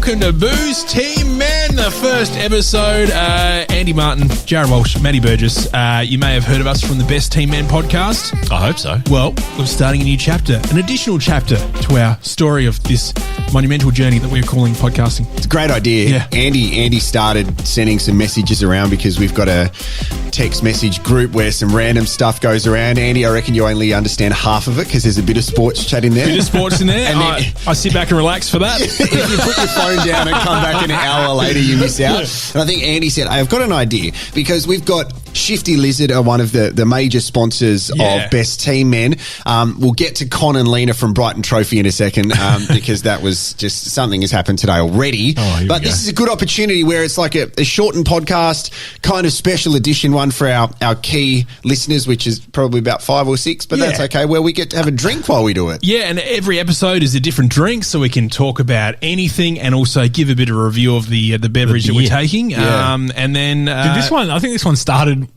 welcome to Booze Team Men, the first episode. Andy Martin, Jared Walsh, Matty Burgess. You may have heard of us from the Best Team Men podcast. I hope so. Well, we're starting a new chapter, an additional chapter to our story of this monumental journey that we're calling podcasting. It's a great idea. Yeah. Andy started sending some messages around because we've got a text message group where some random stuff goes around. Andy, I reckon you only understand half of it because there's a bit of sports chat in there. Bit of sports in there. And I sit back and relax for that. If you put your phone down and come back an hour later, you miss out. And I think Andy said, I've got an idea because we've got Shifty Lizard are one of the major sponsors of Best Team Men. We'll get to Con and Lena from Brighton Trophy in a second because that was just something has happened today already. But this is a good opportunity where it's like a shortened podcast, kind of special edition one for our key listeners, which is probably about 5 or 6, but that's okay, where we get to have a drink while we do it. Yeah, and every episode is a different drink, so we can talk about anything and also give a bit of a review of the beverage that we're taking. And then... I think this one started...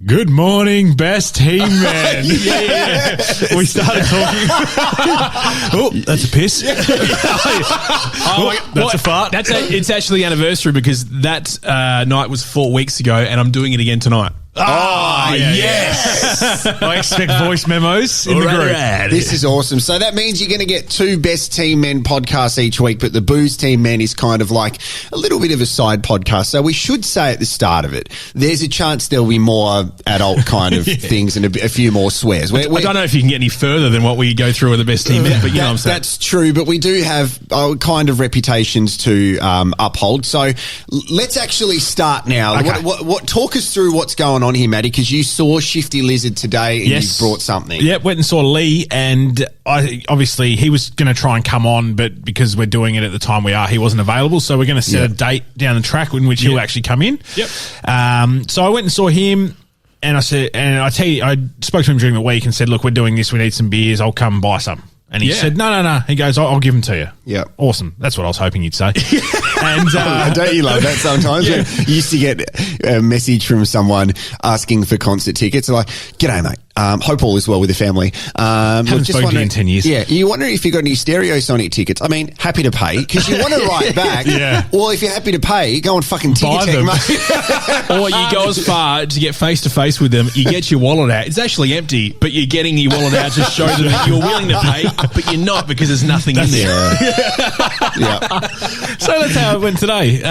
Good morning, Best Team Men. We started talking. Oh, that's a piss. That's a fart. It's actually anniversary because that night was 4 weeks ago, and I'm doing it again tonight. Oh, yes. I expect voice memos in the group. This is awesome. So that means you're going to get 2 Best Team Men podcasts each week, but the Booze Team Men is kind of like a little bit of a side podcast. So we should say at the start of it, there's a chance there'll be more adult kind of things and a few more swears. I don't know if you can get any further than what we go through with the Best Team Men, but you know what I'm saying. That's true, but we do have kind of reputations to uphold. So let's actually start now. Okay. What talk us through what's going on here, Matty, because you saw Shifty Lizard today and you brought something. Yeah, went and saw Lee, and obviously he was going to try and come on, but because we're doing it at the time we are, he wasn't available, so we're going to set a date down the track in which he'll actually come in. Yep. So I went and saw him, and I said, and I spoke to him during the week and said, look, we're doing this, we need some beers, I'll come buy some. And he said, no. He goes, I'll give them to you. Yeah. Awesome. That's what I was hoping you'd say. And don't you love that sometimes? You used to get a message from someone asking for concert tickets. They're like, g'day, mate. Hope all is well with the family. Haven't spoken to you in 10 years. Yeah. You wonder if you got any Stereosonic tickets. I mean, happy to pay because you want to write back. Well, if you're happy to pay, go on fucking Buy Ticket them. mate. Or you go as far to get face-to-face with them, you get your wallet out. It's actually empty, but you're getting your wallet out to show them that you're willing to pay, but you're not because there's nothing in there. So that's how it went today.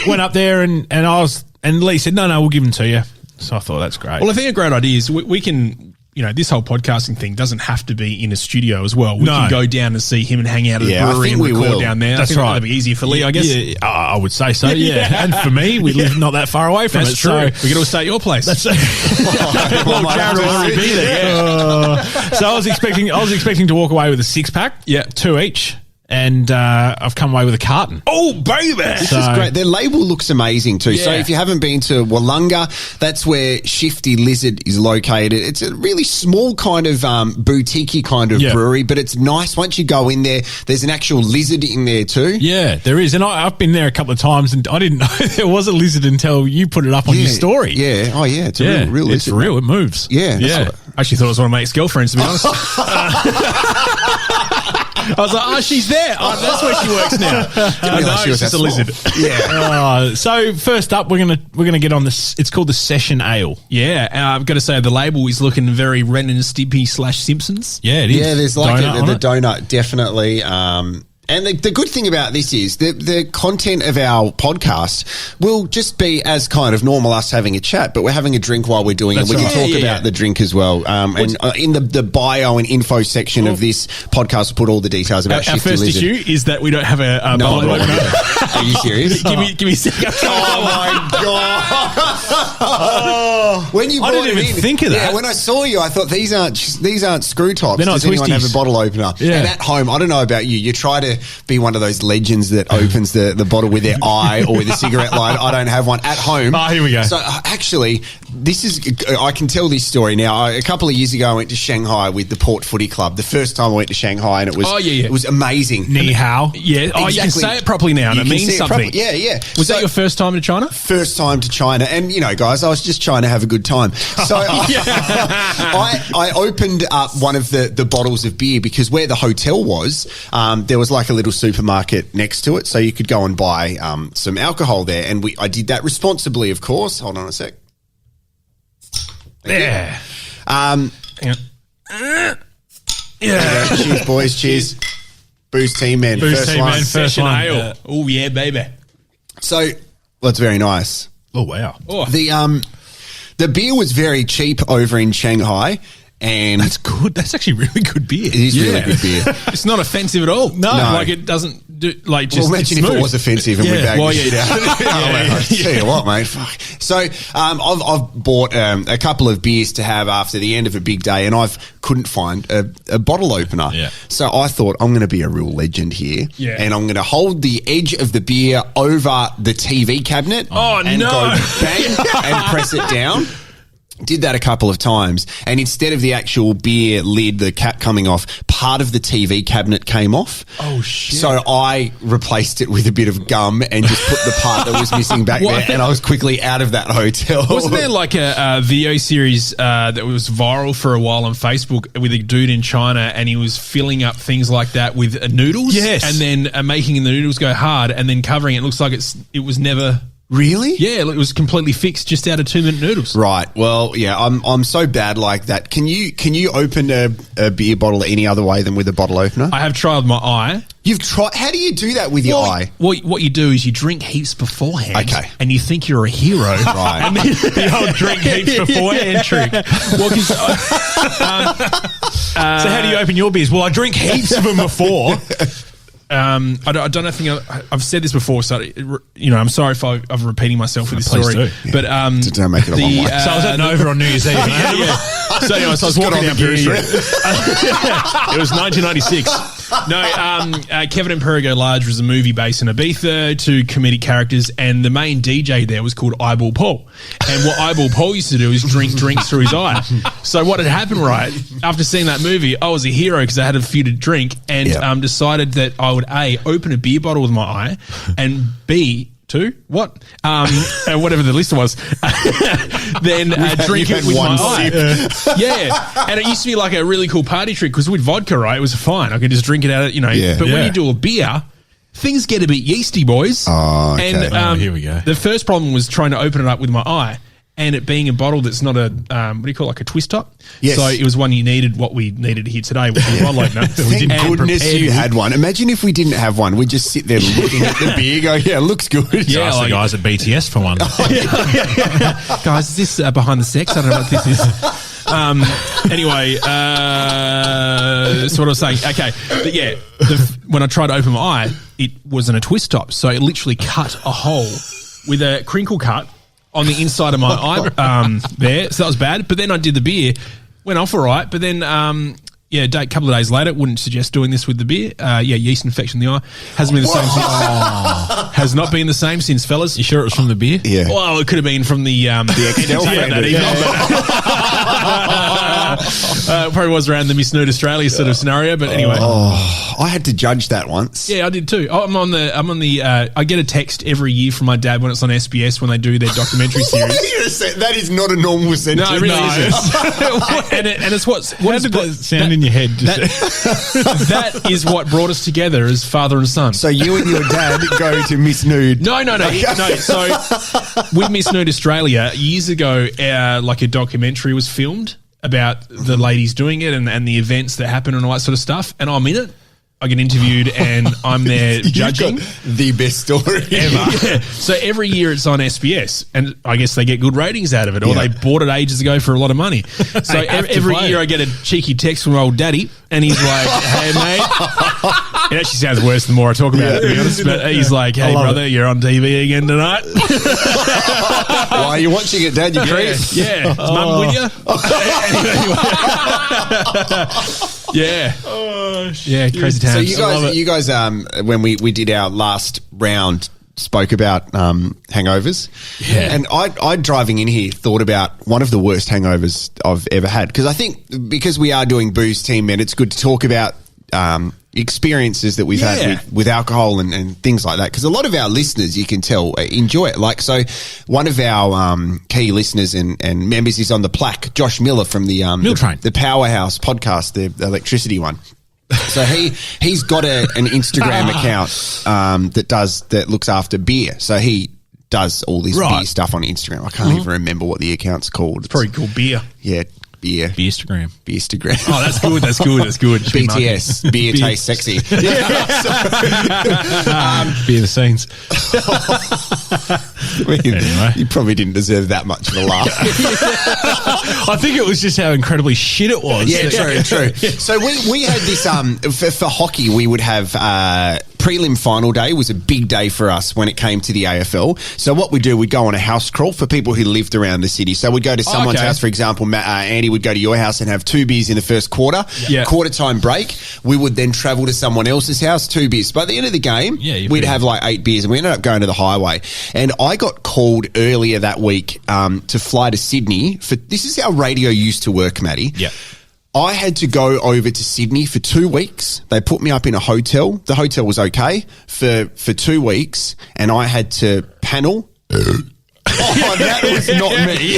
Went up there and Lee said, no, we'll give them to you. So I thought that's great. Well, I think a great idea is we can, this whole podcasting thing doesn't have to be in a studio as well. We can go down and see him and hang out at the brewery and record down there. That's right. That'd be easier for Lee, I guess. Yeah, I would say so, yeah. And for me, we live not that far away from That's it. true. So we can all stay at your place. Well, Jared will already be there. So I was expecting to walk away with a 6-pack. Yeah. 2 each. And I've come away with a carton. Oh, baby! This is great. Their label looks amazing too. Yeah. So if you haven't been to Wollonga, that's where Shifty Lizard is located. It's a really small kind of boutique-y kind of brewery, but it's nice. Once you go in there, there's an actual lizard in there too. Yeah, there is. And I've been there a couple of times and I didn't know there was a lizard until you put it up on your story. Yeah. Oh, yeah. It's a real lizard. It's real. It moves. Yeah. I actually thought it was one of my ex-girlfriends, to be honest. I was like, she's there. That's where she works now. It's just a lizard. Yeah. So first up, we're gonna get on this. It's called the Session Ale. Yeah, I've got to say the label is looking very Ren and Stimpy / Simpsons. Yeah, it is. Yeah, there's like the donut, definitely. And the good thing about this is the content of our podcast will just be as kind of normal, us having a chat, but we're having a drink while we're doing it. We can talk about the drink as well. And in the bio and info section of this podcast, we'll put all the details about Shifty Our first Lizard. issue is that we don't have a bottle opener. Are you serious? Give me a second. Oh, my God. When you I didn't even think of that. Yeah, when I saw you, I thought these aren't screw tops. They're not Does anyone twisties. have a bottle opener? Yeah. And at home, I don't know about you, you try to be one of those legends that opens the bottle with their eye or with a cigarette lighter. I don't have one at home. Oh, here we go. So actually, I can tell this story now. A couple of years ago, I went to Shanghai with the Port Footy Club. The first time I went to Shanghai, and it was it was amazing. Ni hao. Yeah. Oh, you can Exactly. say it properly now. And it means see it something. properly. Yeah. Was that your first time to China? First time to China, and guys, I was just trying to have a good time. So I opened up one of the bottles of beer because where the hotel was, there was like a little supermarket next to it, so you could go and buy some alcohol there, and I did that responsibly, of course. Hold on a sec. Yeah. Yeah. Cheers, boys. Cheers. Booze team, man. Booze team, man. First Session one. ale. Oh, yeah, baby. So, that's very nice. Oh, wow. Oh. The beer was very cheap over in Shanghai, and That's good. That's actually really good beer. it is really good beer. It's not offensive at all. No. Like, it doesn't do, like, just. Well, imagine it's if it smooth. was offensive and we Yeah. bagged Well, the shit yeah. out of it. I tell you what, mate. Fuck. So, I've bought a couple of beers to have after the end of a big day, and couldn't find a bottle opener. Yeah. So I thought, I'm going to be a real legend here, Yeah. and I'm going to hold the edge of the beer over the TV cabinet and no. go bang and press it down. Did that a couple of times, and instead of the actual beer lid, the cap coming off, part of the TV cabinet came off. Oh, shit. So I replaced it with a bit of gum and just put the part that was missing back Well, I there, think- and I was quickly out of that hotel. Wasn't there like a video series that was viral for a while on Facebook with a dude in China, and he was filling up things like that with noodles? Yes. And then making the noodles go hard and then covering it. It looks like it was never... Really? Yeah, it was completely fixed just out of 2-minute noodles. Right. Well, yeah, I'm so bad like that. Can you open a beer bottle any other way than with a bottle opener? I have tried with my eye. You've tried. How do you do that with your eye? What you do is you drink heaps beforehand. Okay. And you think you're a hero. Right. And then The old drink heaps beforehand trick. Well, 'cause, So how do you open your beers? Well, I drink heaps of them before. I don't think I've said this before, so I'm sorry if I'm repeating myself with this Please story. do. But So don't make it a long way. So I was at Nova on New Year's Eve. yeah. So anyway, so I was Just got walking on down the Perry gear, Street. It was 1996. No, Kevin and Perry Go Large was a movie based in Ibiza, 2 comedic characters, and the main DJ there was called Eyeball Paul. And what Eyeball Paul used to do is drink drinks through his eye. So what had happened, right, after seeing that movie, I was a hero because I had a few to drink, and Yep. decided that I would A, open a beer bottle with my eye, and B, what? And whatever the list was. Then drink you've it had with one my eye. Yeah. And it used to be like a really cool party trick because with vodka, right, it was fine. I could just drink it out, Yeah. But when Yeah. you do a beer, things get a bit yeasty, boys. Oh, okay. And Here we go. The first problem was trying to open it up with my eye. And it being a bottle that's not a, what do you call it, like a twist top? Yes. So it was one what we needed here today, which was a bottle opener. Thank And goodness prepared you with- had one. Imagine if we didn't have one. We'd just sit there looking at the beer, go, yeah, it looks good. Yeah, Ask the like- guys at BTS for one. Guys, is this behind the sex? I don't know what this is. Anyway, that's what I was saying. Okay, but yeah, when I tried to open my eye, it wasn't a twist top, so it literally cut a hole with a crinkle cut on the inside of my eye there. So that was bad. But then I did the beer, went off all right. But then, a couple of days later, wouldn't suggest doing this with the beer. Yeast infection in the eye hasn't been the same since. Has not been the same since, fellas. You sure it was from the beer? Yeah. Well, it could have been from the ex-girlfriend. that evening. Probably was around the Miss Nude Australia sort of scenario, but anyway. I had to judge that once. Yeah, I did too. I'm on the. I get a text every year from my dad when it's on SBS when they do their documentary series. That is not a normal sentence. No, it really isn't. and it's what How did that sound in your head? that is what brought us together as father and son. So you and your dad go to Miss Nude. No. So with Miss Nude Australia, years ago, like a documentary was filmed about the ladies doing it and the events that happen and all that sort of stuff. And I'm in it. I get interviewed and I'm there judging. You've got the best story ever. Yeah. So every year it's on SBS, and I guess they get good ratings out of it, or Yeah. they bought it ages ago for a lot of money. So every year I get a cheeky text from old daddy, and he's like, "Hey mate," it actually sounds worse the more I talk about it, to be honest. But he's like, "Hey brother, you're on TV again tonight." Why are you watching it, Dad? You creep. Yeah, is mum with you? Yeah. Yeah, crazy times. So you guys, when we did our last round, spoke about hangovers. Yeah. And I driving in here thought about one of the worst hangovers I've ever had, because I think because we are doing Booze Team Men, it's good to talk about experiences that we've had with alcohol and things like that. Because a lot of our listeners, you can tell, enjoy it. Like, so one of our key listeners and members is on the plaque, Josh Miller from the the Powerhouse podcast, the electricity one. So he's got an Instagram account that looks after beer. So he does all this beer stuff on Instagram. I can't even remember what the account's called. It's probably called Beer. Yeah, Beer. Beerstagram. Beerstagram. Oh, that's good. That's good. That's good. BTS. Beer tastes sexy. Beer the scenes. Anyway. You probably didn't deserve that much of a laugh. I think it was just how incredibly shit it was. Yeah, true. So we had this, for hockey, we would have prelim final day was a big day for us when it came to the AFL. So what we do, we'd go on a house crawl for people who lived around the city. So we'd go to someone's house, for example, Andy would go to your house and have 2 beers in the first quarter. Yeah. Quarter time break. We would then travel to someone else's house, 2 beers. By the end of the game, we'd have like 8 beers, and we ended up going to the highway. And I got called earlier that week to fly to Sydney. This is how radio used to work, Matty. Yeah. I had to go over to Sydney for 2 weeks. They put me up in a hotel. The hotel was okay for 2 weeks, and I had to panel. Oh, that was not me.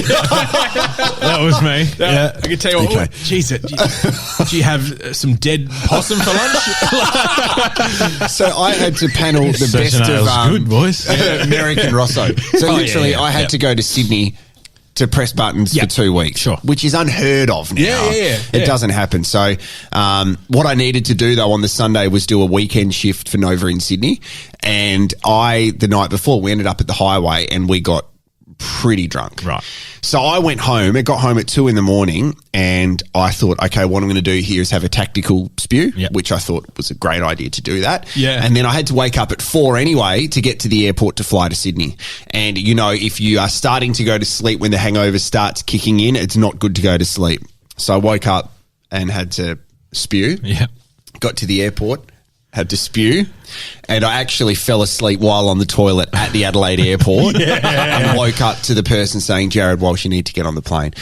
That was me. I can tell you what. Okay. Jeez, do you have some dead possum for lunch? So I had to panel the best of good boys. American Rosso. So literally, I had to go to Sydney to press buttons for 2 weeks, which is unheard of now. It doesn't happen. So what I needed to do, though, on the Sunday was do a weekend shift for Nova in Sydney. And the night before, we ended up at the highway and we got pretty drunk. Right. So I went home. I got home at 2 a.m. and I thought, okay, what I'm going to do here is have a tactical spew, which I thought was a great idea to do that. Yeah. And then I had to wake up at 4 anyway to get to the airport to fly to Sydney. And, you know, if you are starting to go to sleep when the hangover starts kicking in, it's not good to go to sleep. So I woke up and had to spew. Yeah. Got to the airport, had to spew, and I actually fell asleep while on the toilet at the Adelaide airport and woke up to the person saying, Jared Walsh, you need to get on the plane.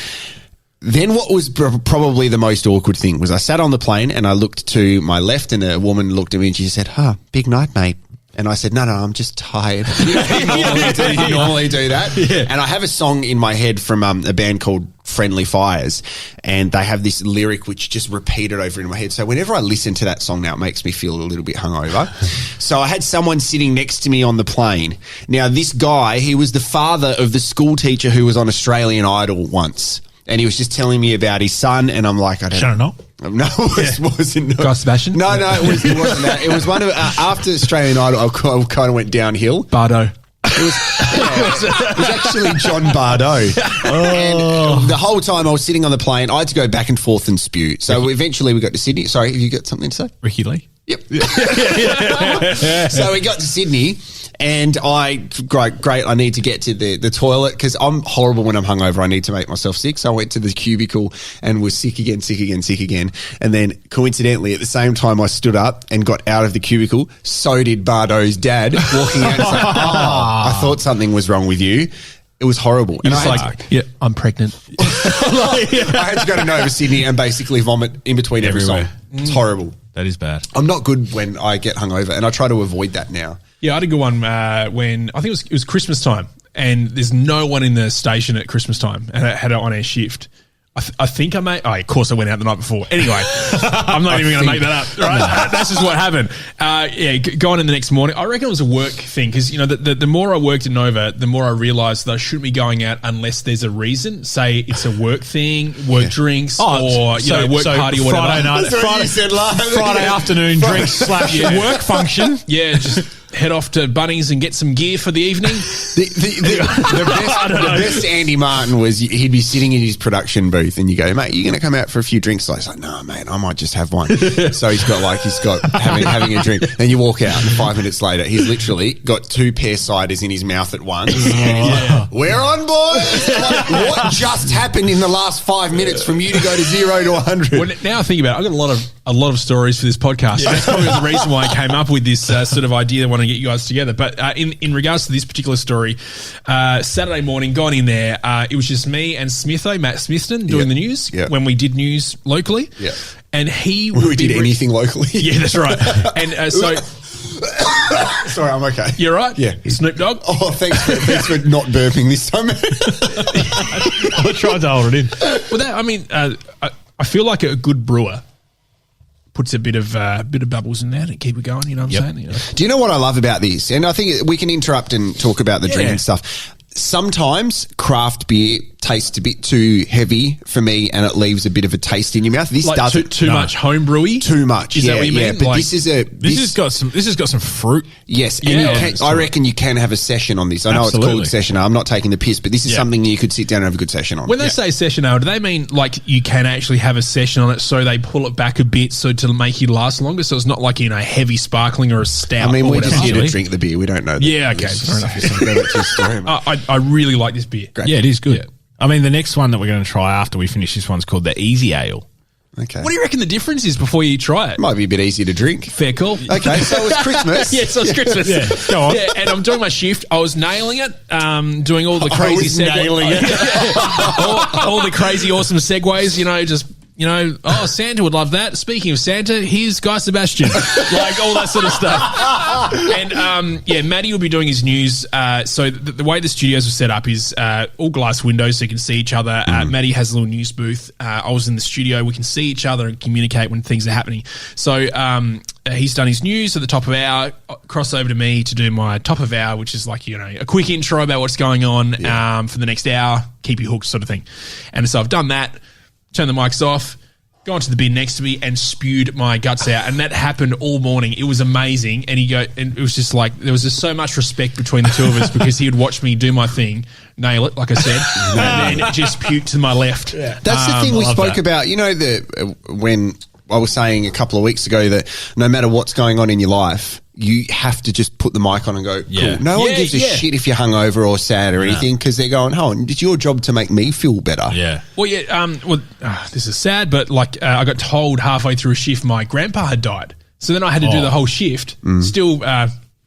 Then what was probably the most awkward thing was I sat on the plane and I looked to my left and a woman looked at me and she said, big night, mate. And I said, no, I'm just tired. You normally do that. Yeah. And I have a song in my head from a band called Friendly Fires, and they have this lyric which just repeated over in my head. So whenever I listen to that song now, it makes me feel a little bit hungover. So I had someone sitting next to me on the plane. Now, this guy, he was the father of the school teacher who was on Australian Idol once. And he was just telling me about his son, and I'm like, I don't know. No, it wasn't. Guy Sebastian? No, it wasn't that. It was one of, after Australian Idol, I kind of went downhill. Bardo. It was actually John Bardo. And the whole time I was sitting on the plane, I had to go back and forth and spew. So eventually we got to Sydney. Sorry, have you got something to say? Ricky Lee? Yep. So we got to Sydney. And great, I need to get to the toilet because I'm horrible when I'm hungover. I need to make myself sick. So I went to the cubicle and was sick again. And then coincidentally, at the same time I stood up and got out of the cubicle, so did Bardo's dad walking out and saying, I thought something was wrong with you. It was horrible. And I'm pregnant. I had to go to Nova Sydney and basically vomit in between every song. It's horrible. That is bad. I'm not good when I get hungover, and I try to avoid that now. Yeah, I had a good one when I think it was Christmas time, and there's no one in the station at Christmas time, and I had an on-air shift. I think I made. Oh, of course, I went out the night before. Anyway, I'm not even going to make that up. Right? That's just what happened. Going in the next morning. I reckon it was a work thing because the more I worked at Nova, the more I realised that I shouldn't be going out unless there's a reason. Say it's a work thing, work drinks, or work party or whatever. Friday night, Friday afternoon drinks / work function. Yeah, just head off to Bunnings and get some gear for the evening. The best Andy Martin was he'd be sitting in his production booth and you go, mate, you're going to come out for a few drinks? So he's like, no, mate, I might just have one. So he's got having a drink. Then you walk out and 5 minutes later, he's literally got 2 pear ciders in his mouth at once. We're on, boys. Like, what just happened in the last 5 minutes from you to go to 0 to 100? Well, now I think about it, I've got a lot of stories for this podcast. That's probably the reason why I came up with this sort of idea. I want to get you guys together. But in regards to this particular story, Saturday morning, gone in there, it was just me and Matt Smithton doing the news when we did news locally. Yeah. and he We did anything locally. Yeah, that's right. And so, sorry, I'm okay. you're right. Yeah, Snoop Dogg. Oh, thanks for not burping this time. I tried to hold it in. Well, I feel like a good brewer puts a bit of bubbles in there to keep it going. You know what I'm saying? You know? Do you know what I love about this? And I think we can interrupt and talk about the drink and stuff. Sometimes craft beer tastes a bit too heavy for me, and it leaves a bit of a taste in your mouth. This Like doesn't too much home brewy. too much. Is that what you mean? Yeah, but Like, this This has got some fruit. Yes, and Yeah. I reckon you can have a session on this. I know Absolutely. it's called session. I'm not taking the piss, but this is something you could sit down and have a good session on. When they say session ale, do they mean like you can actually have a session on it, so they pull it back a bit so to make you last longer? So it's not like heavy sparkling or a stout. I mean, or we're whatever. just here to drink the beer. We don't know. Yeah, okay, fair enough. I really like this beer. Great. Yeah, it is good. Yeah. I mean, the next one that we're going to try after we finish this one's called the Easy Ale. Okay. What do you reckon the difference is before you try it? Might be a bit easier to drink. Fair call. Okay, so it's Christmas. Yeah, so it's Christmas. Yeah, go on. Yeah, and I'm doing my shift. I was nailing it, doing all the crazy nailing it. all the crazy, awesome segues. Santa would love that. Speaking of Santa, here's Guy Sebastian, like all that sort of stuff. And Matty will be doing his news. So the way the studios are set up is all glass windows, so you can see each other. Matty has a little news booth. I was in the studio. We can see each other and communicate when things are happening. So he's done his news at the top of hour. Cross over to me to do my top of hour, which is like a quick intro about what's going on for the next hour. Keep you hooked, sort of thing. And so I've done that. Turn the mics off, gone to the bin next to me and spewed my guts out. And that happened all morning. It was amazing. And and it was just like, there was just so much respect between the two of us because he would watch me do my thing, nail it, like I said, and then just puke to my left. Yeah. That's the thing we spoke about. When I was saying a couple of weeks ago that no matter what's going on in your life, you have to just put the mic on and go, cool. Yeah. No one gives a shit if you're hungover or sad or anything because they're going, it's your job to make me feel better. Yeah. Well, this is sad, but I got told halfway through a shift my grandpa had died. So then I had to do the whole shift, still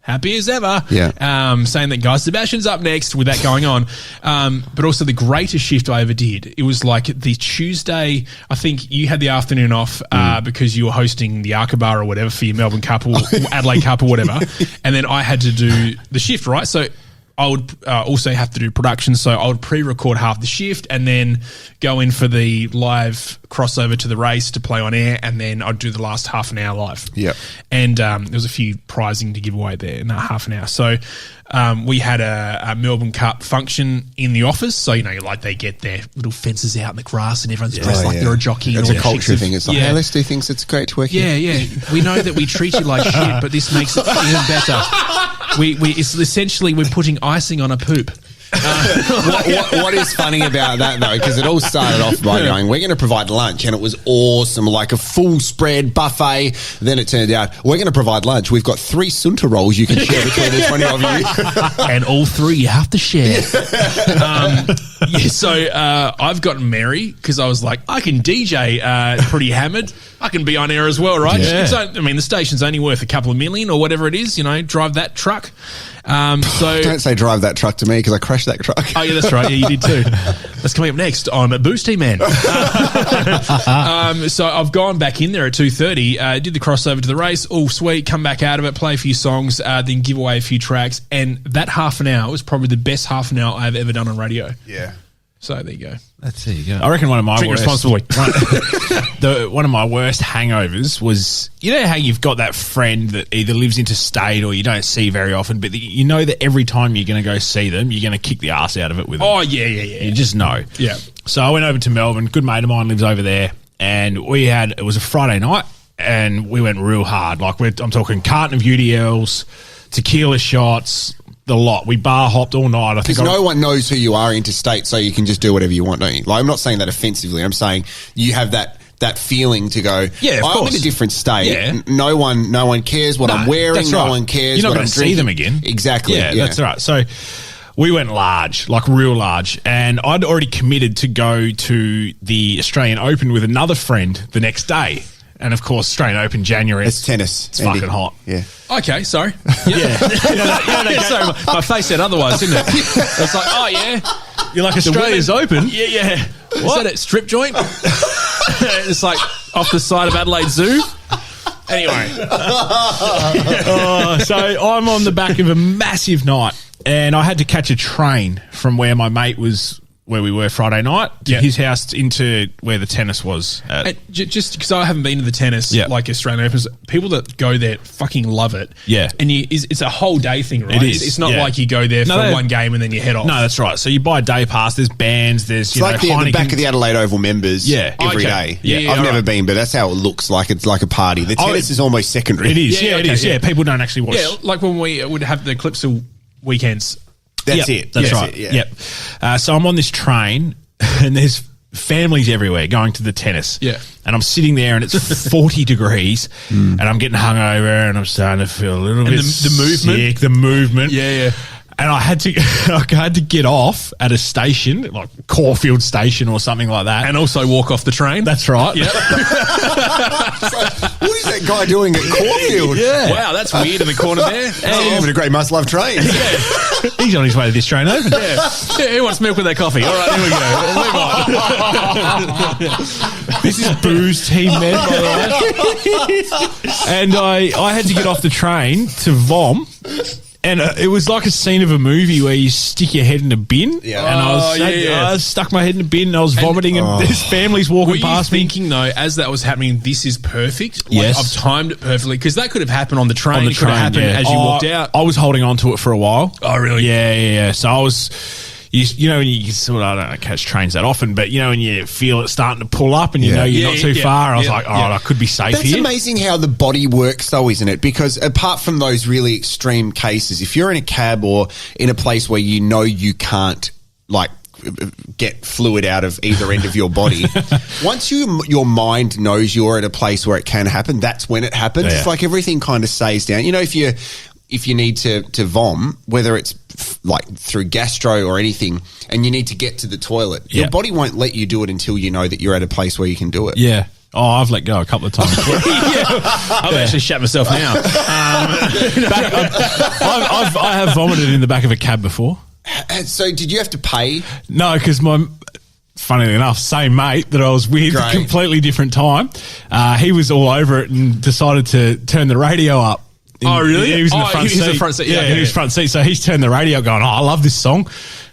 happy as ever, saying that Guy Sebastian's up next with that going on. But also the greatest shift I ever did. It was like the Tuesday, I think you had the afternoon off because you were hosting the Arkabar or whatever for your Melbourne Cup or Adelaide Cup or whatever. And then I had to do the shift, right? So I would also have to do production, so I would pre-record half the shift and then go in for the live crossover to the race to play on air, and then I'd do the last half an hour live. Yep. And there was a few prizing to give away there in that half an hour. So we had a Melbourne Cup function in the office, so they get their little fences out in the grass and everyone's dressed like they're a jockey. It's and a all culture thing. It's like, hey, let's do things. It's great to work here. Yeah. We know that we treat you like shit, but this makes it even better. It's essentially we're putting icing on a poop. What is funny about that though, because it all started off by going, we're going to provide lunch, and it was awesome, like a full spread buffet. Then it turned out we're going to provide lunch. We've got 3 Sunta rolls you can share between the 20 of you, and all 3 you have to share. So I've gotten merry because I was like, I can DJ pretty hammered. I can be on air as well, right? Yeah. The station's only worth a couple of million or whatever it is. Drive that truck. So don't say drive that truck to me because I crashed that truck. Oh yeah, that's right. Yeah, you did too. That's coming up next on Boosty Man. So I've gone back in there at 2:30. Did the crossover to the race. All sweet. Come back out of it. Play a few songs. Then give away a few tracks. And that half an hour was probably the best half an hour I've ever done on radio. Yeah. So there you go. There you go. I reckon one of my Drink worst, responsibly. one of my worst hangovers was, how you've got that friend that either lives interstate or you don't see very often, but you know that every time you're going to go see them, you're going to kick the ass out of it with them. Oh, yeah. You just know. Yeah. So I went over to Melbourne. Good mate of mine lives over there, and it was a Friday night, and we went real hard. Like I'm talking carton of UDLs, tequila shots, the lot. We bar hopped all night. Because no one knows who you are interstate, so you can just do whatever you want, don't you? Like, I'm not saying that offensively. I'm saying you have that feeling to go, I'm in a different state. Yeah. No one cares what I'm wearing. No one cares You're not what going I'm to see drinking. them again. Exactly. Yeah, that's right. So we went large, like real large. And I'd already committed to go to the Australian Open with another friend the next day. And of course, Australian Open January. It's tennis. It's fucking hot. Yeah. Okay, sorry. Yeah. Sorry, my face said otherwise, didn't it? It's like, oh yeah. You're like, Australia's Open? Yeah. Is that a strip joint? It's like off the side of Adelaide Zoo. Anyway. So I'm on the back of a massive night, and I had to catch a train from where my mate was, where we were Friday night, to his house into where the tennis was. Just because I haven't been to the tennis, like Australian Opens, people that go there fucking love it. Yeah. And it's a whole day thing, right? It is. It's not like you go there for one game and then you head off. No, that's right. So you buy a day pass, there's bands, there's, it's like the back of the Adelaide Oval members every day. Yeah, I've never been, but that's how it looks like. It's like a party. The tennis is almost secondary. It is. It is. Yeah, people don't actually watch. Yeah, like when we would have the Clipsal weekends. That's it. That's right. Yep. So I'm on this train, and there's families everywhere going to the tennis. Yeah. And I'm sitting there, and it's 40 degrees, and I'm getting hungover, and I'm starting to feel a little bit the movement. sick. The movement. Yeah. And I had to get off at a station, like Caulfield Station or something like that. And also walk off the train. That's right. Yep. What is that guy doing at Caulfield? Yeah. Wow, that's weird in the corner there. Having a great must-love train. He's on his way to the Australian Open. Yeah, who wants milk with that coffee? All right, here we go. Move on. This is Booze Team Men, by the way. And I had to get off the train to vom. And it was like a scene of a movie where you stick your head in a bin. Yeah. And I stuck my head in a bin and I was vomiting and there's families walking past me. Were you thinking, though, as that was happening, this is perfect? Yes. I've timed it perfectly. Because that could have happened on the train. It could have happened as you walked out. I was holding on to it for a while. Oh, really? Yeah. So I was... You know, when you sort of, I don't catch trains that often, but you know, when you feel it starting to pull up and you know you're not too far, I was like, I could be safe here. That's amazing how the body works though, isn't it? Because apart from those really extreme cases, if you're in a cab or in a place where you know you can't, like, get fluid out of either end of your body, once your mind knows you're at a place where it can happen, that's when it happens. It's like everything kind of stays down. You know, if you need to vom, whether it's like through gastro or anything, and you need to get to the toilet, your body won't let you do it until you know that you're at a place where you can do it. Yeah. Oh, I've let go a couple of times. I've actually shat myself now. I have vomited in the back of a cab before. So did you have to pay? No, because funnily enough, same mate that I was with, completely different time, he was all over it and decided to turn the radio up. Oh, really? He was in the front seat. The front seat. Yeah, he was front seat. So he's turned the radio going, I love this song.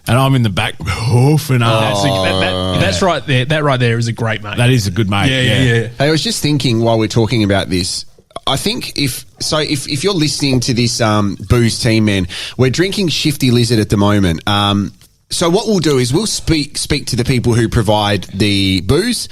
And I'm in the back, hoofing up. That's right there. That right there is a great mate. That is a good mate. Yeah. I was just thinking while we're talking about this, I think if you're listening to this Booze Team Man, we're drinking Shifty Lizard at the moment. So what we'll do is we'll speak to the people who provide the booze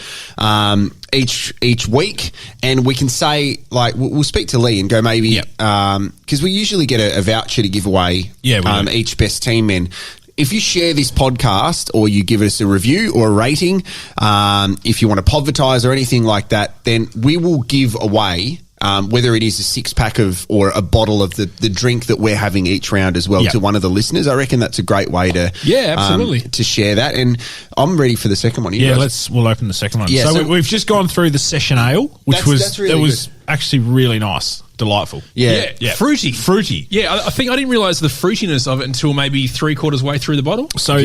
each week, and we can say, like, we'll speak to Lee and go maybe because we usually get a voucher to give away each Best Team Men. If you share this podcast or you give us a review or a rating, if you want to podvertise or anything like that, then we will give away whether it is a 6-pack or a bottle of the drink that we're having each round as well to one of the listeners. I reckon that's a great way to absolutely to share that. And I'm ready for the second one. We'll open the second one. Yeah, so we've just gone through the session ale, which was actually really nice, delightful. Yeah. Fruity. Yeah, I think I didn't realise the fruitiness of it until maybe 3/4 way through the bottle. So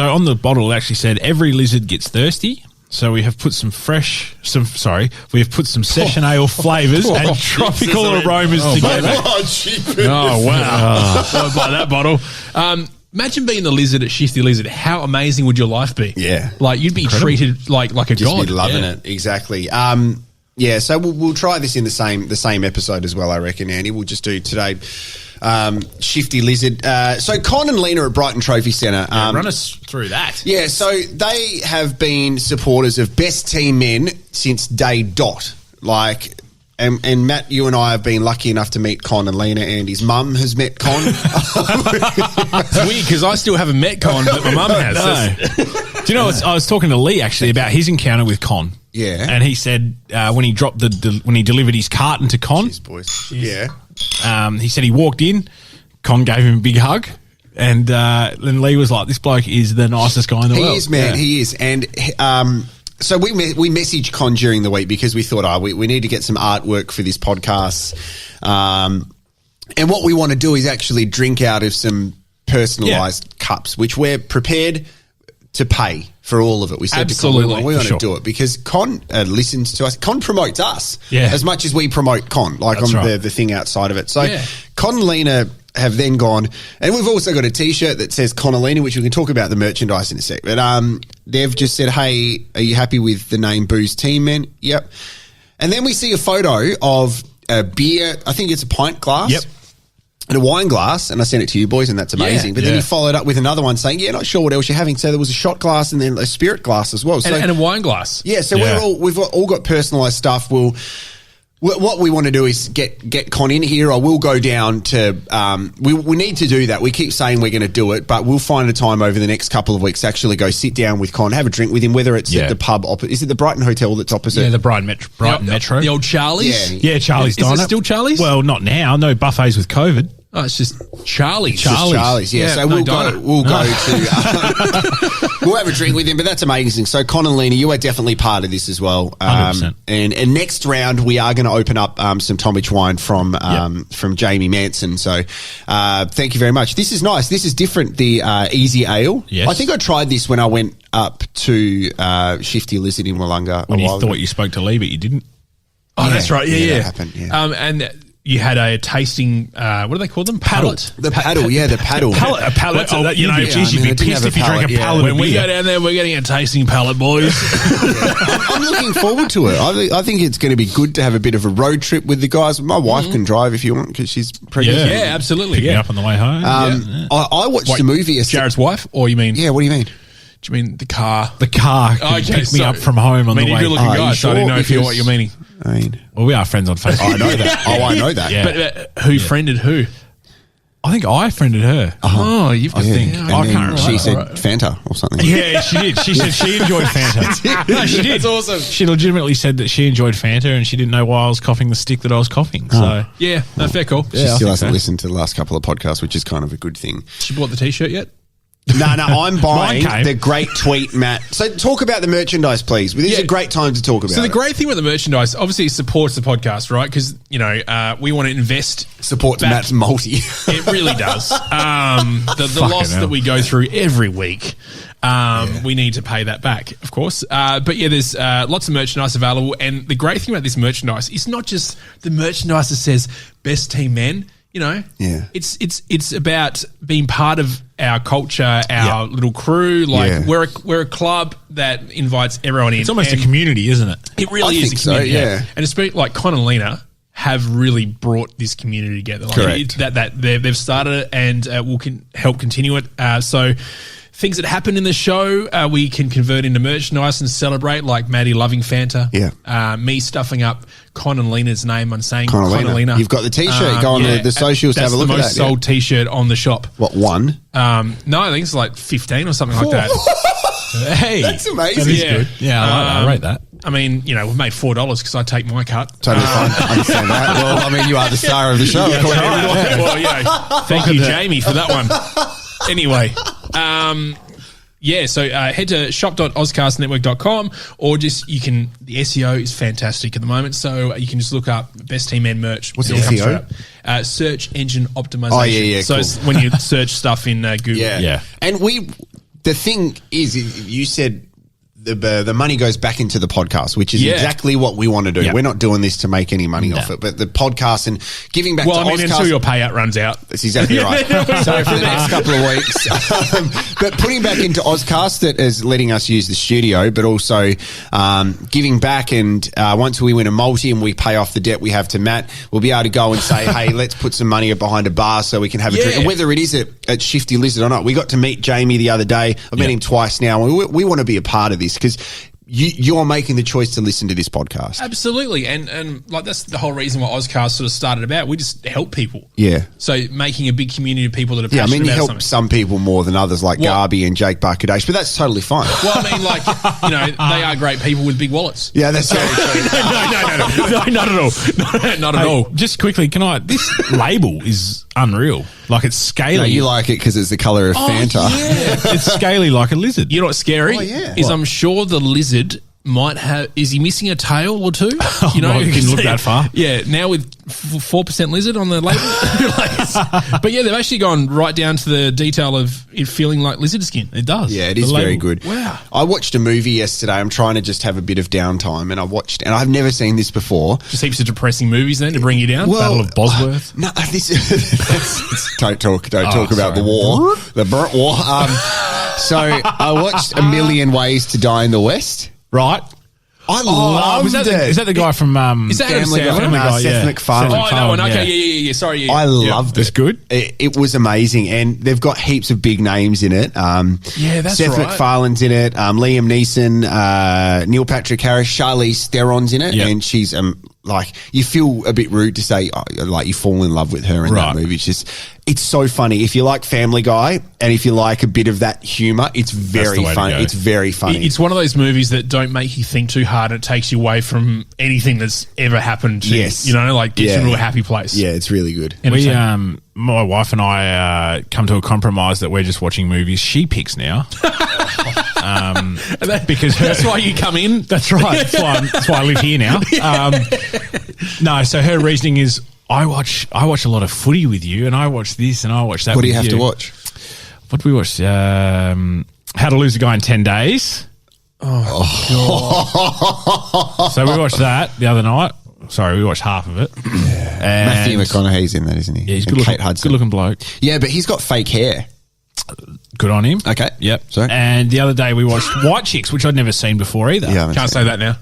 on the bottle it actually said every lizard gets thirsty. So we have put some session ale flavours and tropical aromas together. Oh, wow. By that bottle. Imagine being the lizard at Shifty Lizard. How amazing would your life be? Yeah. Like, you'd be treated like a Just god. Be loving it. Exactly. So we'll try this in the same episode as well, I reckon, Andy. We'll just do today Shifty Lizard. So Con and Lena at Brighton Trophy Centre. Run us through that. Yeah, so they have been supporters of Best Team Men since day dot. Like, and Matt, you and I have been lucky enough to meet Con and Lena. Andy's mum has met Con. It's weird because I still haven't met Con, but my mum has. No. Do you know, I was talking to Lee actually about his encounter with Con. Yeah. And he said when he dropped when he delivered his carton to Con. Cheers, boys. Yeah. He said he walked in, Con gave him a big hug, and then Lee was like, this bloke is the nicest guy in the world. He is, man. He is. And so we messaged Con during the week because we thought, we need to get some artwork for this podcast. And what we want to do is actually drink out of some personalised cups, which we're prepared to pay for all of it. We said Absolutely, to Con, we want to sure. do it because Con listens to us. Con promotes us Yeah. as much as we promote Con, like That's on right. the thing outside of it. So Yeah. Con and Lena have then gone, and we've also got a T-shirt that says Con and Lena, which we can talk about the merchandise in a sec. But they've just said, hey, are you happy with the name Booze Team Men? Yep. And then we see a photo of a beer, I think it's a pint glass. Yep. And a wine glass, and I sent it to you boys, and that's amazing. But then yeah. he followed up with another one saying, not sure what else you're having. So there was a shot glass and then a spirit glass as well. So, and a wine glass. yeah, so Yeah. we've all got personalised stuff. What we want to do is get Con in here. I will go down to we need to do that. We keep saying we're going to do it, but we'll find a time over the next couple of weeks to actually go sit down with Con, have a drink with him, whether it's at the pub opposite. Is it the Brighton Hotel that's opposite? Yeah, the Brighton Metro. The old Charlie's. Yeah. Charlie's Is it Diner. still Charlie's? Well, not now. No buffets with COVID. Oh, it's just Charlie's. Just Charlie's, yeah. So no we'll diner. to we'll have a drink with him, but that's amazing. So Con and Lena, you are definitely part of this as well. 100%. And next round we are going to open up some Tomich wine from Jamie Manson. So thank you very much. This is nice. This is different. The Easy Ale. Yes. I think I tried this when I went up to Shifty Lizard in Wollonga. When a you while thought ago. you spoke to Lee, but you didn't. Oh, that's right. Yeah. that happened, yeah. And you had a tasting, what do they call them? Pallet. The paddle, the paddle. A pallet. You know, geez, I mean, I you'd be didn't pissed have if a you drank pallet, a yeah. pallet When of we beer. go down there, we're getting a tasting pallet, boys. I'm looking forward to it. I think it's going to be good to have a bit of a road trip with the guys. My wife can drive if you want because she's pregnant. Yeah, absolutely. Pick me Yeah. up on the way home. I watched Wait, the movie. Jared's wife, or you mean? Yeah, what do you mean? Do you mean the car? The car can Okay, pick me so- up from home on I mean, the you're way. a good-looking Are guy, you so I didn't sure? know if you know what Because- you're meaning. I mean, Well, we are friends on Facebook. I know that. Oh, I know that. Yeah. But who friended who? I think I friended her. Oh, you've got Yeah. things. And I then can't remember. she said Alright. Fanta or something. Yeah, she did. She said she enjoyed Fanta. No, she did. That's awesome. She legitimately said that she enjoyed Fanta and she didn't know why I was coughing the stick that I was coughing. So Yeah, no, fair call. She Yeah, I still think hasn't so. listened to the last couple of podcasts, which is kind of a good thing. She bought the T-shirt yet? No, I'm buying Mine came. the great tweet, Matt. So talk about the merchandise, please. This is Yeah. a great time to talk about So the it. great thing with the merchandise, obviously, it supports the podcast, right? Because we want to invest. Supports back- Matt's multi. It really does. The Fucking loss hell. that we go through every week, we need to pay that back, of course. But yeah, there's lots of merchandise available. And the great thing about this merchandise is not just the merchandise that says best team men. You know, Yeah. it's about being part of our culture, our little crew. Like Yeah. we're a club that invites everyone in. it's almost a And community, isn't it? It really I is think a community. so, yeah. And especially like Con and Lena have really brought this community together. Like Correct. that they've started it and will help continue it. So things that happen in the show, we can convert into merchandise and celebrate, like Maddie loving Fanta. Yeah. Me stuffing up Con and Lena's name and saying Con and Con and Lena. Lena. You've got the T-shirt. Go on the socials to That's have a look the at most that, yeah. sold T-shirt on the shop. What, one? No, I think it's like 15 or something like that. Hey, That's amazing. That is Yeah. good. Yeah, I like that. I rate that. I mean, we've made $4 because I take my cut. Totally fine. I understand that. Well, I mean, you are the star of the show. Well, thank you, Jamie, for that one. Anyway, so head to shop.ozcastnetwork.com or the SEO is fantastic at the moment, so you can just look up Best Team Men merch. What's It'll come SEO? straight up. Search engine optimization. Oh, yeah, So cool. it's when you search stuff in Google. Yeah. And the thing is, you said the money goes back into the podcast, which is Yeah. exactly what we want to do. Yeah. We're not doing this to make any money off it, but the podcast and giving back Well, to I mean, Ozcast. until your payout runs out. That's exactly right. So for the next couple of weeks, but putting back into Ozcast that is letting us use the studio, but also giving back. And once we win a multi and we pay off the debt we have to Matt, we'll be able to go and say, hey, let's put some money behind a bar so we can have a drink. Yeah. And whether it is at Shifty Lizard or not, we got to meet Jamie the other day. I've met him twice now. We want to be a part of this because you're making the choice to listen to this podcast. Absolutely. And like that's the whole reason why Ozcast sort of started about. We just help people. Yeah. So making a big community of people that are Yeah, I passionate mean, you about help something. some people more than others, like Well- Garby and Jake Barkadesh, but that's totally fine. Well, I mean, like, they are great people with big wallets. Yeah, that's totally true. No, not at all. Not at Hey, all. just quickly, this label is unreal. Like it's scaly. No, you like it because it's the colour of Fanta. It's scaly like a lizard. You know what's scary? Oh, yeah. Is What? I'm sure the lizard might have. Is he missing a tail or two? You know, you didn't look that far. Yeah, now with 4% lizard on the label. But yeah, they've actually gone right down to the detail of it feeling like lizard skin. It does. Yeah, it is very good. Wow. I watched a movie yesterday. I'm trying to just have a bit of downtime, and and I've never seen this before. Just heaps of depressing movies then to bring you down. Battle of Bosworth. No, don't talk about the war, the burnt war. So I watched A Million Ways to Die in the West. Right. I loved it. Is that the guy from Is that Adam Family Guy? Sandler? Family Guy, Seth yeah. MacFarlane. Seth Oh, that one. MacFarlane, Okay, yeah. Sorry. Yeah. I loved it. It's good. It was amazing, and they've got heaps of big names in it. Yeah, that's Seth right. MacFarlane's in it. Liam Neeson, Neil Patrick Harris, Charlize Theron's in it, Yep. and she's like, you feel a bit rude to say like you fall in love with her in that Right. movie. It's so funny. If you like Family Guy and if you like a bit of that humor, it's very the way to funny. go. It's very funny. It's one of those movies that don't make you think too hard. It takes you away from anything that's ever happened to Yes. you. You know, like gets you into a happy place. Yeah, it's really good. We, my wife and I come to a compromise that we're just watching movies she picks now. Because That's why you come in. That's right. That's why I live here now. No, so her reasoning is I watch a lot of footy with you, and I watch this and I watch that. What do you with have to watch? What do we watch? How to Lose a Guy in 10 Days. Oh, so we watched that the other night. Sorry, we watched half of it. And Matthew McConaughey's in that, isn't he? Yeah, he's And good Kate looking, Hudson. good looking bloke. Yeah, but he's got fake hair. Good on him. Okay. Yep. Sorry. And the other day we watched White Chicks, which I'd never seen before either. Yeah, I haven't Can't seen say that now.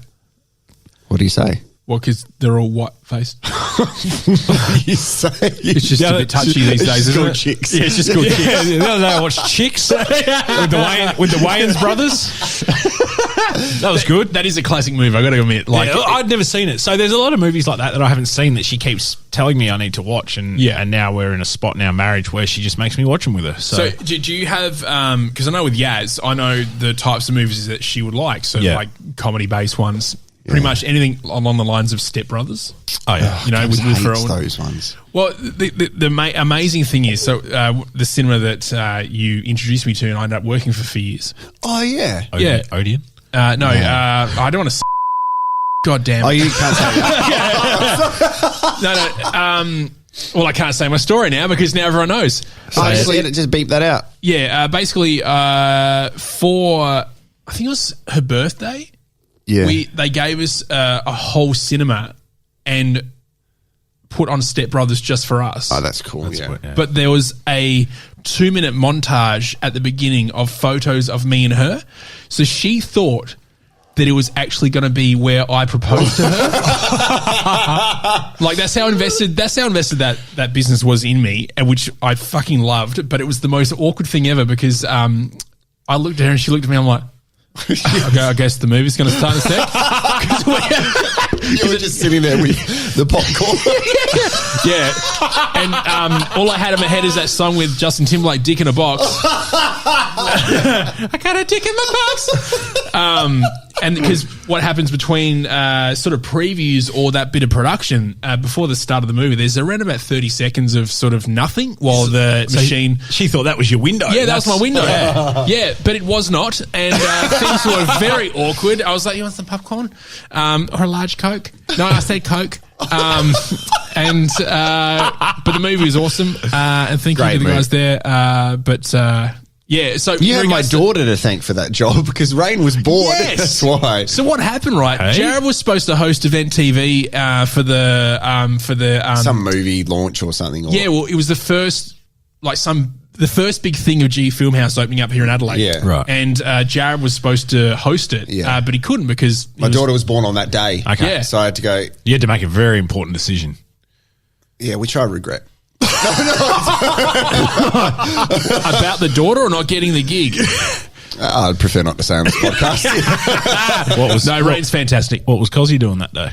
What do you say? Well, because they're all white faced. You say It's just a bit touchy these days, isn't it? Chicks. Yeah, it's just called Yeah, chicks. the other day I watched Chicks with the Wayans brothers. That was good. That is a classic movie, I got to admit. Like, Yeah, I'd never seen it. So there's a lot of movies like that I haven't seen that she keeps telling me I need to watch. And now we're in a spot in our marriage where she just makes me watch them with her. So do you have, because I know with Yaz, I know the types of movies that she would like. So like comedy-based ones. Pretty much anything along the lines of Step Brothers. Oh, yeah. You know, with Will Ferrell. those ones. Well, the amazing thing is, so the cinema that you introduced me to and I ended up working for years. Oh, yeah. Yeah. Odeon? I don't want to God damn it. Oh, you can't say that. No. Well, I can't say my story now because now everyone knows. Just beep that out. Yeah, basically, for, I think it was her birthday, Yeah. they gave us a whole cinema and put on Step Brothers just for us. Oh, that's cool. Yeah. But there was a 2-minute montage at the beginning of photos of me and her. So she thought that it was actually going to be where I proposed to her. Like that's how invested that business was in me, and which I fucking loved. But it was the most awkward thing ever because I looked at her and she looked at me. I'm like, okay, I guess the movie's going to start in a sec. You were just sitting there with the popcorn. Yeah, and all I had in my head is that song with Justin Timberlake, "Dick in a Box." I got a dick in my box. And because what happens between sort of previews or that bit of production before the start of the movie, there's around about 30 seconds of sort of nothing while the machine. She thought that was your window. Yeah, that was my window. Yeah, but it was not, and things were very awkward. I was like, "You want some popcorn or a large Coke?" No, I said Coke. But the movie was awesome, and thank you to the guys there. Yeah, so You had my daughter to thank for that job because Rain was bored. Yes. That's why. So what happened, right? Hey. Jared was supposed to host Event TV for the Some movie launch or something. Or, yeah. Well, it was the first big thing of G Filmhouse opening up here in Adelaide. Yeah. Right. And Jared was supposed to host it, Yeah. but he couldn't because My daughter was born on that day. Okay. Yeah. So I had to go, You had to make a very important decision. yeah, which I regret. about the daughter or not getting the gig. I'd prefer not to say on this podcast. Rain's fantastic. What was Cozzy doing that day?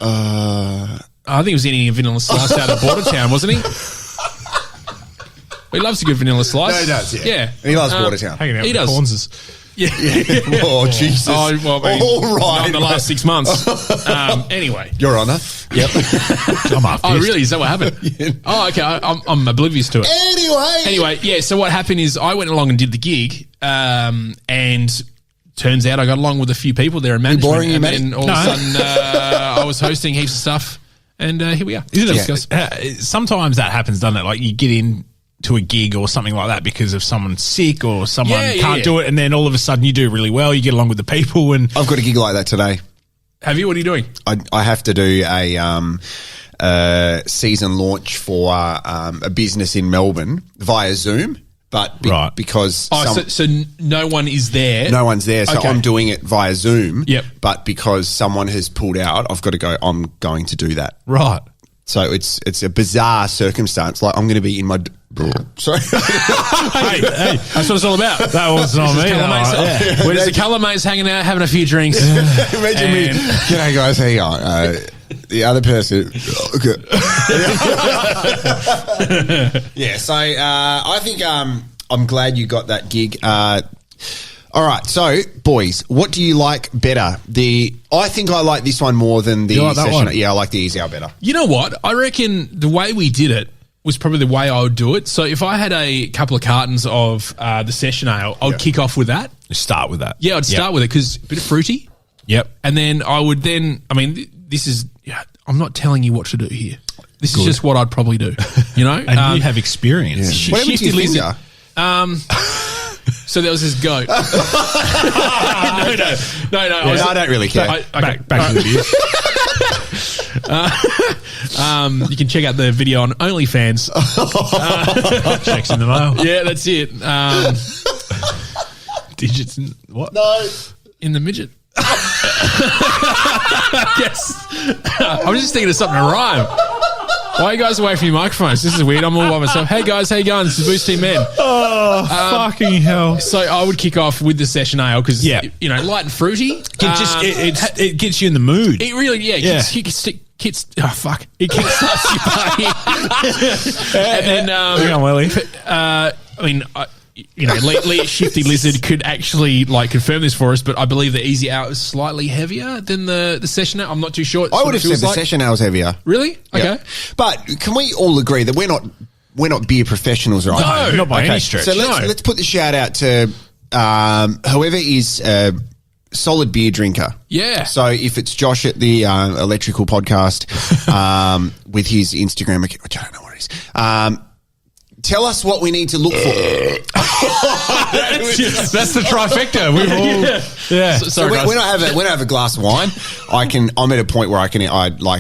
I think he was eating a vanilla slice out of Bordertown, wasn't he? He loves a good vanilla slice. No, he does, yeah. Yeah. And he loves Watertown. Hanging out He with does. the Cornses. Yeah. Oh, Jesus. Oh, well, I mean, All not right. in the last 6 months. Anyway. Your Honour. Yep. I'm up. Oh, really? Is that what happened? Oh, okay. I'm oblivious to it. Anyway. Anyway, yeah, so what happened is I went along and did the gig, and turns out I got along with a few people there in management. boring you, and mate? then all of a sudden I was hosting heaps of stuff, and here we are. Isn't Yeah. it? Sometimes that happens, doesn't it? Like you get in to a gig or something like that because of someone's sick or someone can't do it, and then all of a sudden you do really well. You get along with the people, and I've got a gig like that today. Have you? What are you doing? I have to do a season launch for a business in Melbourne via Zoom, but because so no one is there. no one's there, so Okay. I'm doing it via Zoom. Yep. But because someone has pulled out, I've got to go. I'm going to do that. right. So it's a bizarre circumstance. Like I'm going to be in my. Sorry. hey, That's what it's all about. that was not me. Colour mates, Yeah. We're just the colour mates hanging out, having a few drinks. Imagine me. And- G'day guys, how you going? The other person. Yeah. So I think I'm glad you got that gig. All right, so boys, what do you like better? I think I like this one more than the You like that session. one? Yeah, I like the easy hour better. You know what? I reckon the way we did it was probably the way I would do it. So if I had a couple of cartons of the session ale, I would kick off with that. Start with that. Yeah, I'd start with it because a bit of fruity. Yep. And then I would this is, I'm not telling you what to do here. This is just what I'd probably do, you know? And you have experience. What happened to your Shifty finger? So there was this goat. no. I don't really care. Okay. Back to the beer. You can check out the video on OnlyFans. Checks in the mail. Yeah, that's it. Digits in what? No. In the midget. Yes. I'm just thinking of something to rhyme. Why are you guys away from your microphones? This is weird. I'm all by myself. Hey guys, how you going? This is Boost Team Men. Oh, fucking hell. So I would kick off with the session ale because, Yeah. light and fruity. It gets you in the mood. It really, Yeah. It kickstarts your party. And then, Hang on, Willie. Shifty Lizard could actually confirm this for us, but I believe the easy out is slightly heavier than the session out. I'm not too sure. I would have said the session ale was heavier. Really? Okay. Yeah. But can we all agree that we're not beer professionals, right? No, not by any stretch. So let's put the shout out to whoever is a solid beer drinker. Yeah. So if it's Josh at the Electrical Podcast with his Instagram account, which I don't know what it is. Tell us what we need to look for. That's the trifecta. We've all, yeah. Sorry, when I have a glass of wine, I'm at a point where I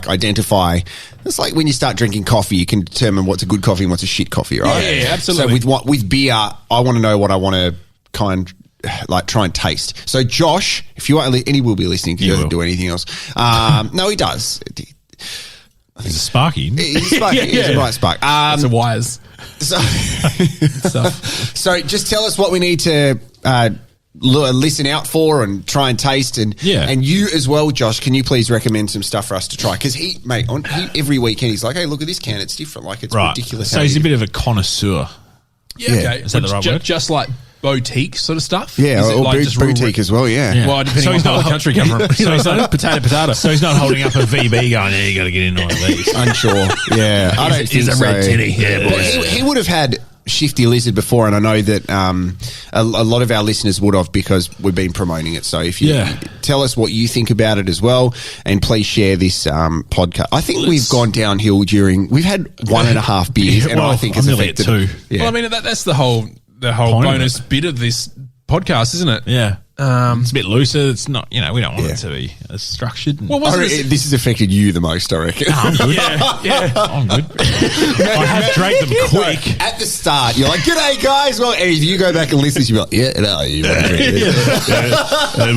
identify. It's like when you start drinking coffee, you can determine what's a good coffee and what's a shit coffee, right? Yeah, absolutely. So with beer, I want to know what I want to try and taste. So Josh, if you are, and he will be listening because he doesn't do anything else. No, he does. He's a Sparky. He's a bright spark. That's a wires. So Stuff. So just tell us what we need to listen out for and try and taste. And you as well, Josh, can you please recommend some stuff for us to try? Because every weekend he's like, hey, look at this can. It's different. Like it's ridiculous. So he's a bit of a connoisseur. Yeah, okay. Is that the right word? Just like boutique sort of stuff? Yeah, Is it or just rural- boutique as well, yeah. Well, depending on what country you come from. So he's not potato. So he's not holding up a VB going, yeah, you got to get in one of these. Unsure. Yeah. I don't He's think a red so. tinny. Yeah, Well, boys. he would have had Shifty Lizard before, and I know that a lot of our listeners would have because we've been promoting it. So if you tell us what you think about it as well, and please share this podcast. I think we've gone downhill we've had 1.5 beers, and I think it's nearly at affected. 2. Yeah. Well, I mean, that's the whole bonus bit of this podcast, isn't it? Yeah. It's a bit looser. It's not, we don't want it to be as structured. Well, This has affected you the most, I reckon. I'm good. yeah. I'm good. I have drank them quick. At the start, you're like, "G'day, guys." Well, if you go back and listen, you'll be like, "Yeah, no, you want to drink this?" But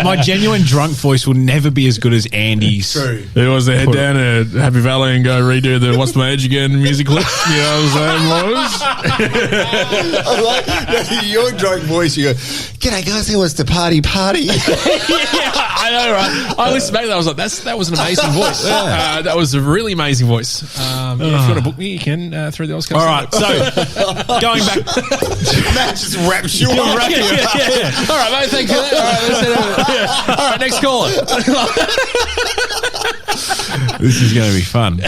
my genuine drunk voice will never be as good as Andy's. True. It was to head down to Happy Valley and go redo the What's My Age Again music clip. You know what I'm saying, boys? I like your drunk voice. You go, "G'day, guys. Who wants to party?" I know, right? I listened back to that. I was like, that was an amazing voice. That was a really amazing voice. If you want to book me, you can through the Oscars. All right, so going back, That just wraps you up. All right, mate. Thank you. All right, let's head over. All right, next caller. this is going to be fun.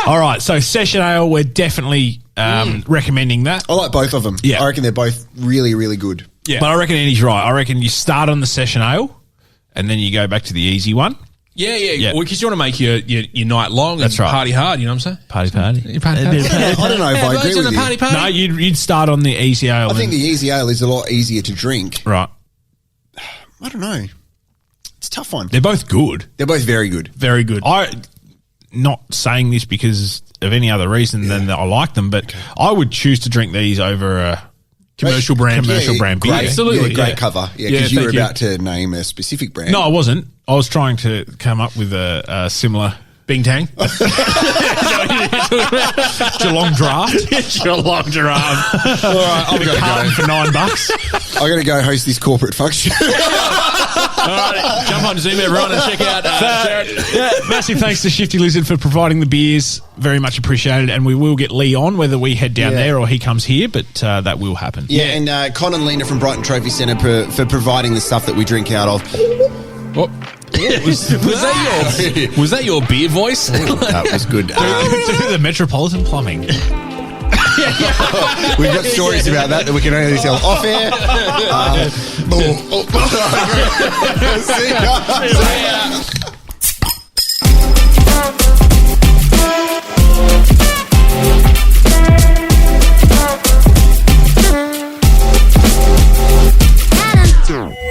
All right, so session ale, we're definitely recommending that. I like both of them. Yeah. I reckon they're both really, really good. Yeah. But I reckon Andy's right. I reckon you start on the session ale and then you go back to the easy one. Yeah. Well, because you want to make your night long and That's right. party hard, you know what I'm saying? Party. I don't know if I agree with you. Party. No, you'd start on the easy ale. I think the easy ale is a lot easier to drink. Right. I don't know. It's a tough one. They're both good. They're both very good. Very good. Not saying this because of any other reason than that I like them, but I would choose to drink these over a Commercial brand beer. Great, Absolutely. great cover. Yeah, because you were thank you. about to name a specific brand. No, I wasn't. I was trying to come up with a similar Bing Tang. Geelong draft. Geelong Giraffe. All right, I've got Carton to for $9. go. I got to go host this corporate function. All right, jump on Zoom, everyone, and check out Jared. Massive thanks to Shifty Lizard for providing the beers. Very much appreciated. And we will get Lee on, whether we head down there or he comes here, but that will happen. Yeah, and Con and Lena from Brighton Trophy Centre for providing the stuff that we drink out of. What? Was that your beer voice? That was good. To the Metropolitan Plumbing. We've got stories about that we can only tell off air. See ya.